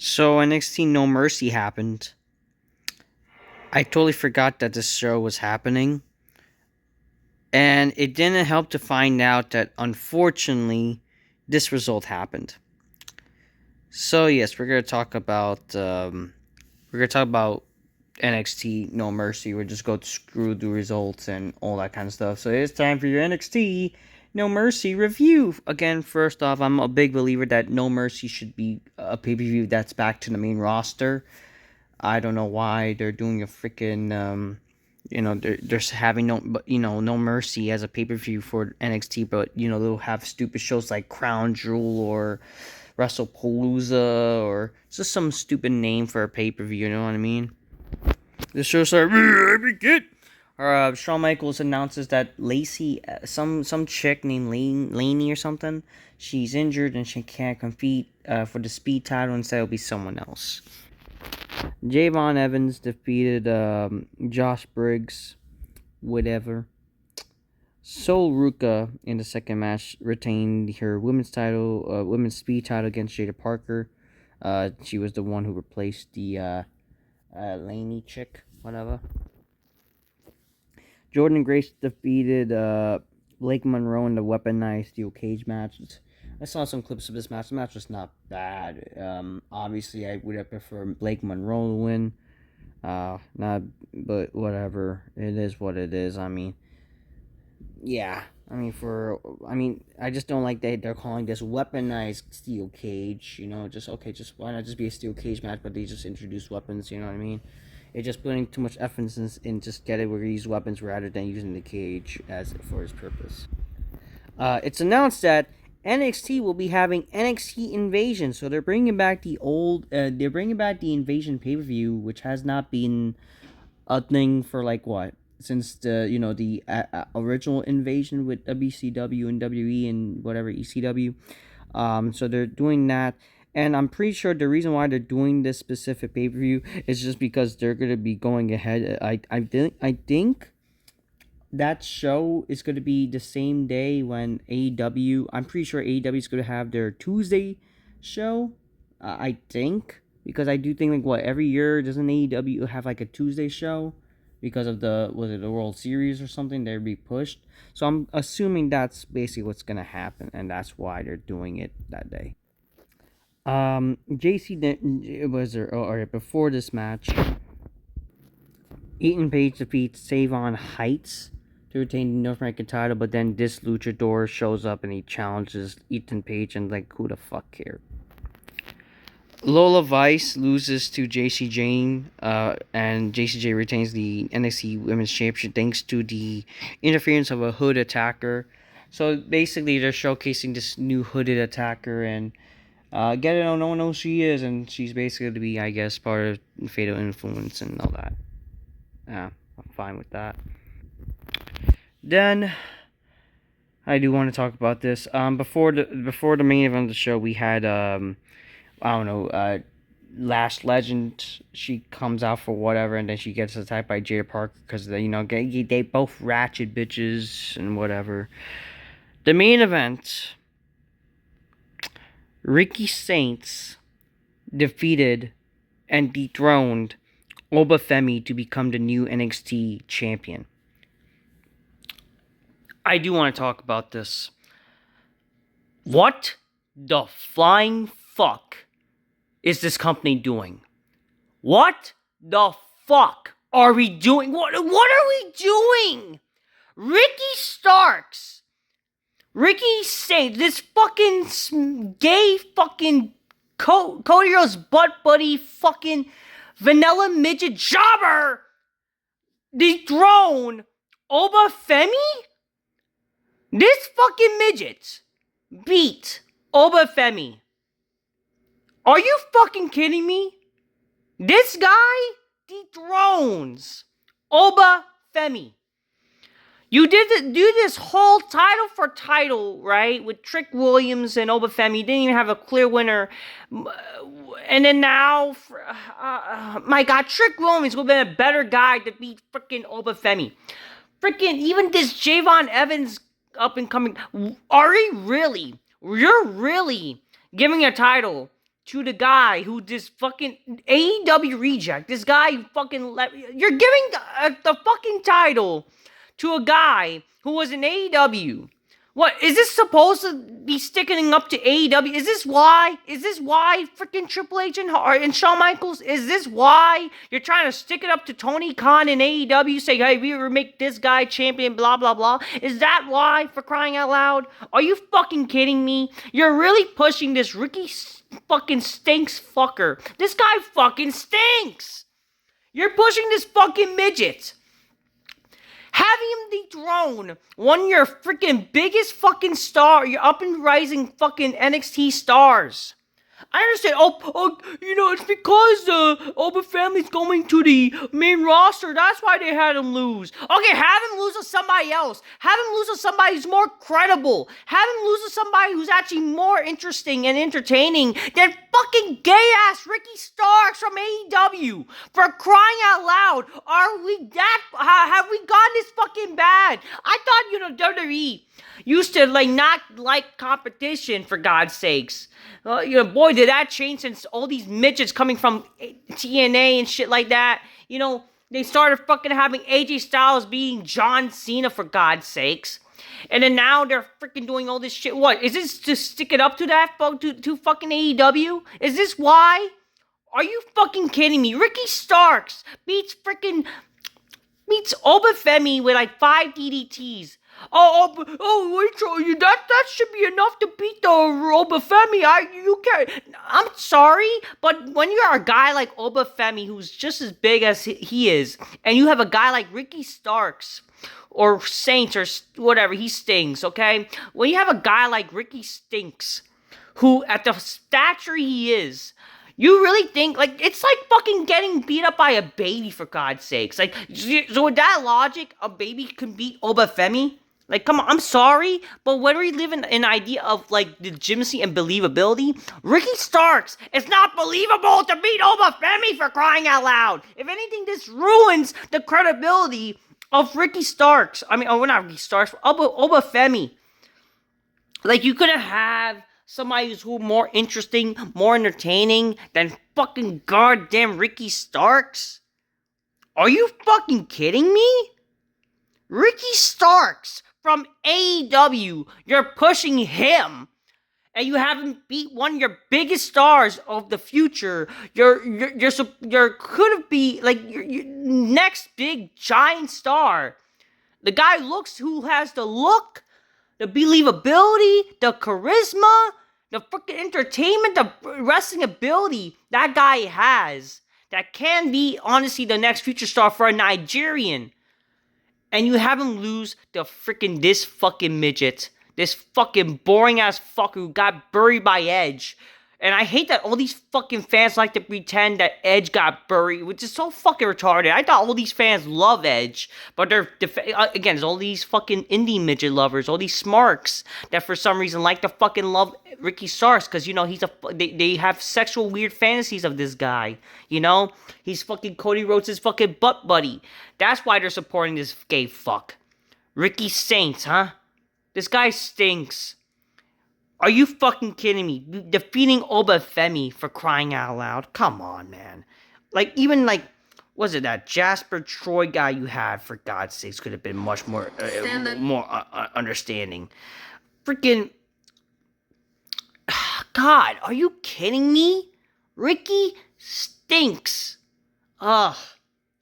So NXT No Mercy happened. I totally forgot that this show was happening. And it didn't help to find out that unfortunately this result happened. So yes, we're gonna talk about NXT No Mercy. We'll just go through the results and all that kind of stuff. So it's time for your NXT No Mercy review. Again, first off, I'm a big believer that No Mercy should be a pay-per-view that's back to the main roster. I don't know why they're doing a freaking they're having no mercy as a pay-per-view for NXT, but they'll have stupid shows like Crown Jewel or WrestlePalooza or just some stupid name for a pay-per-view. You know what I mean? The show's like good. Or Shawn Michaels announces that Lacey, some chick named Laney or something, she's injured and she can't compete for the speed title. Instead, it'll be someone else. Javon Evans defeated Josh Briggs, whatever. Sol Ruka in the second match retained her women's speed title against Jada Parker. She was the one who replaced the Laney chick, whatever. Jordan Grace defeated Blake Monroe in the weaponized steel cage match. I saw some clips of this match. The match was not bad. Obviously, I would have preferred Blake Monroe to win. But whatever. It is what it is. I mean, yeah. I just don't like that they're calling this weaponized steel cage. Just why not just be a steel cage match? But they just introduce weapons. You know what I mean? It's just putting too much emphasis in just getting where use weapons rather than using the cage as for its purpose. It's announced that NXT will be having NXT Invasion, so they're bringing back the Invasion pay per view, which has not been a thing for like what since the original Invasion with WCW and WE and whatever ECW. So they're doing that. And I'm pretty sure the reason why they're doing this specific pay per view is just because they're gonna be going ahead. I think that show is gonna be the same day when AEW. I'm pretty sure AEW is gonna have their Tuesday show. I think because I do think every year doesn't AEW have like a Tuesday show because of the World Series or something they'd be pushed. So I'm assuming that's basically what's gonna happen, and that's why they're doing it that day. JC was there, or before this match, Ethan Page defeats Savon Heights to retain the North American title, but then this luchador shows up and he challenges Ethan Page, and who the fuck cares? Lola Vice loses to JC Jane, and JCJ retains the NXT Women's Championship thanks to the interference of a hood attacker. So basically, they're showcasing this new hooded attacker, and get it? No one knows who she is, and she's basically to be, I guess, part of Fatal Influence and all that. Yeah, I'm fine with that. Then I do want to talk about this. Before the main event of the show, we had Last Legend. She comes out for whatever, and then she gets attacked by Jada Parker because they both ratchet bitches and whatever. The main event. Ricky Saints defeated and dethroned Oba Femi to become the new NXT champion. I do want to talk about this. What the flying fuck is this company doing? What the fuck are we doing? What are we doing? Ricky Saints, this fucking gay fucking Cody Rhodes butt buddy fucking vanilla midget jobber dethrone Oba Femi? This fucking midget beat Oba Femi. Are you fucking kidding me? This guy dethrones Oba Femi. You do this whole title for title, right? With Trick Williams and Oba Femi. You didn't even have a clear winner. And then now, my God, Trick Williams would have been a better guy to beat freaking Oba Femi. Freaking, even this Javon Evans up and coming. Are you really? You're really giving a title to the guy who this fucking AEW reject. This guy fucking you're giving the fucking title to a guy who was in AEW. What is this supposed to be sticking up to AEW? Is this why? Is this why freaking Triple H and Shawn Michaels? Is this why you're trying to stick it up to Tony Khan and AEW? Say, hey, we will make this guy champion, blah, blah, blah. Is that why, for crying out loud? Are you fucking kidding me? You're really pushing this Ricky fucking stinks fucker. This guy fucking stinks. You're pushing this fucking midget. Having him dethrone one of your freaking biggest fucking star, your up and rising fucking NXT stars. I understand. It's because Oba Family's going to the main roster. That's why they had him lose. Okay, have him lose to somebody else. Have him lose to somebody who's more credible. Have him lose to somebody who's actually more interesting and entertaining than fucking gay-ass Ricky Starks from AEW. For crying out loud, have we gone this fucking bad? I thought, WWE used to not like competition, for God's sakes. Boy, did that change since all these midgets coming from TNA and shit like that. They started fucking having AJ Styles being John Cena, for God's sakes. And then now they're freaking doing all this shit. What? Is this to stick it up to that, to fucking AEW? Is this why? Are you fucking kidding me? Ricky Starks beats Oba Femi with 5 DDTs. Wait, that should be enough to beat the Oba Femi. You can't. I'm sorry, but when you're a guy like Oba Femi, who's just as big as he is, and you have a guy like Ricky Starks, or Saints, or whatever, he stings, okay? When you have a guy like Ricky Stinks, who, at the stature he is, you really think, it's like fucking getting beat up by a baby, for God's sakes. So with that logic, a baby can beat Oba Femi? Come on, I'm sorry, but when we live in an idea of, legitimacy and believability, Ricky Starks, it's not believable to beat Oba Femi, for crying out loud. If anything, this ruins the credibility of Ricky Starks. Not Ricky Starks, Oba Femi. You couldn't have somebody who's more interesting, more entertaining than fucking goddamn Ricky Starks? Are you fucking kidding me? Ricky Starks from AEW, you're pushing him, and you haven't beat one of your biggest stars of the future. You're could be your next big giant star. The guy who has the look, the believability, the charisma, the freaking entertainment, the wrestling ability that guy has, that can be honestly the next future star for a Nigerian. And you have him lose to this fucking midget. This fucking boring ass fucker who got buried by Edge. And I hate that all these fucking fans like to pretend that Edge got buried, which is so fucking retarded. I thought all these fans love Edge, but they're, again, there's all these fucking indie midget lovers, all these smarks that for some reason like to fucking love Ricky Starks, because, they have sexual weird fantasies of this guy, He's fucking Cody Rhodes' fucking butt buddy. That's why they're supporting this gay fuck. Ricky Saints, huh? This guy stinks. Are you fucking kidding me? Defeating Oba Femi, for crying out loud? Come on, man. Was it that Jasper Troy guy you had, for God's sakes, could have been much more, understanding. Freaking, God, are you kidding me? Ricky stinks.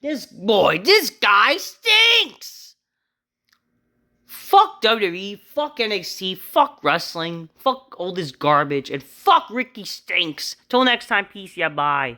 This guy stinks. Fuck WWE, fuck NXT, fuck wrestling, fuck all this garbage, and fuck Ricky Stinks. Till next time, peace, yeah, bye.